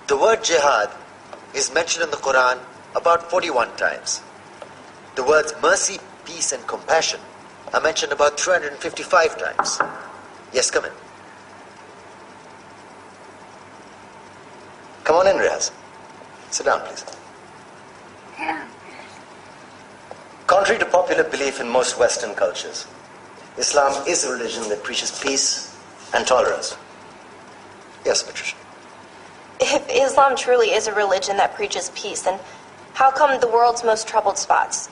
The word jihad is mentioned in the Quran about 41 times. The words mercy, peace, and compassion are mentioned about 355 times. Yes, come in. Come on in, Riaz. Sit down, please. Contrary to popular belief in most Western cultures, Islam is a religion that preaches peace and tolerance. Yes, Patricia. If Islam truly is a religion that preaches peace, then how come the world's most troubled spots,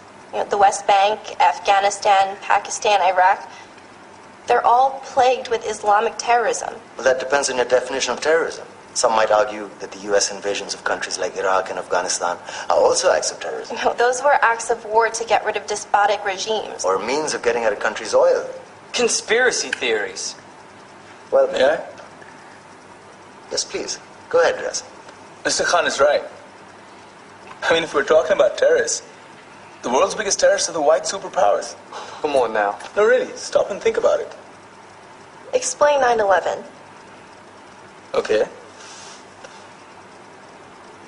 the West Bank, Afghanistan, Pakistan, Iraq, they're all plagued with Islamic terrorism? Well, that depends on your definition of terrorism. Some might argue that the U.S. invasions of countries like Iraq and Afghanistan are also acts of terrorism. No, those were acts of war to get rid of despotic regimes. Or means of getting at a country's oil. Conspiracy theories. Well, May I? Yes, please. Go ahead, Riaz. Mr. Khan is right. I mean, if we're talking about terrorists, the world's biggest terrorists are the white superpowers. Come on now. No, really, stop and think about it. Explain 9/11. Okay.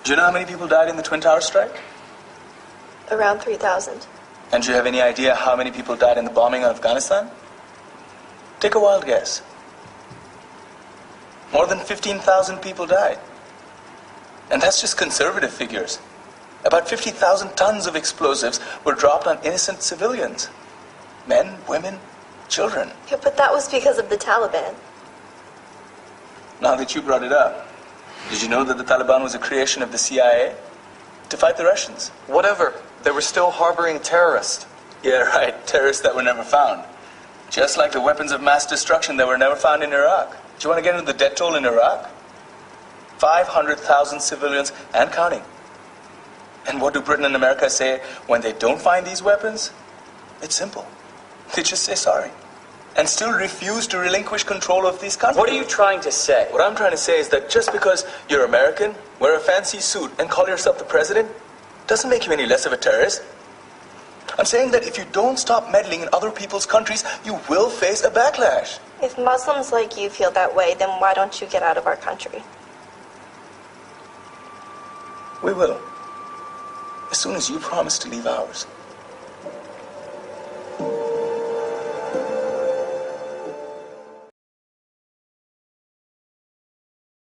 Do you know how many people died in the Twin Towers strike? Around 3,000. And do you have any idea how many people died in the bombing of Afghanistan? Take a wild guess. More than 15,000 people died. And that's just conservative figures. About 50,000 tons of explosives were dropped on innocent civilians. Men, women, children. Yeah, but that was because of the Taliban. Now that you brought it up, did you know that the Taliban was a creation of the CIA to fight the Russians? Whatever. They were still harboring terrorists. Yeah, right. Terrorists that were never found. Just like the weapons of mass destruction that were never found in Iraq. Do you want to get into the death toll in Iraq? 500,000 civilians and counting. And what do Britain and America say when they don't find these weapons? It's simple. They just say sorry. And still refuse to relinquish control of these countries. What are you trying to say? What I'm trying to say is that just because you're American, wear a fancy suit, and call yourself the president, doesn't make you any less of a terrorist. I'm saying that if you don't stop meddling in other people's countries, you will face a backlash. If Muslims like you feel that way, then why don't you get out of our country? We will. As soon as you promise to leave ours.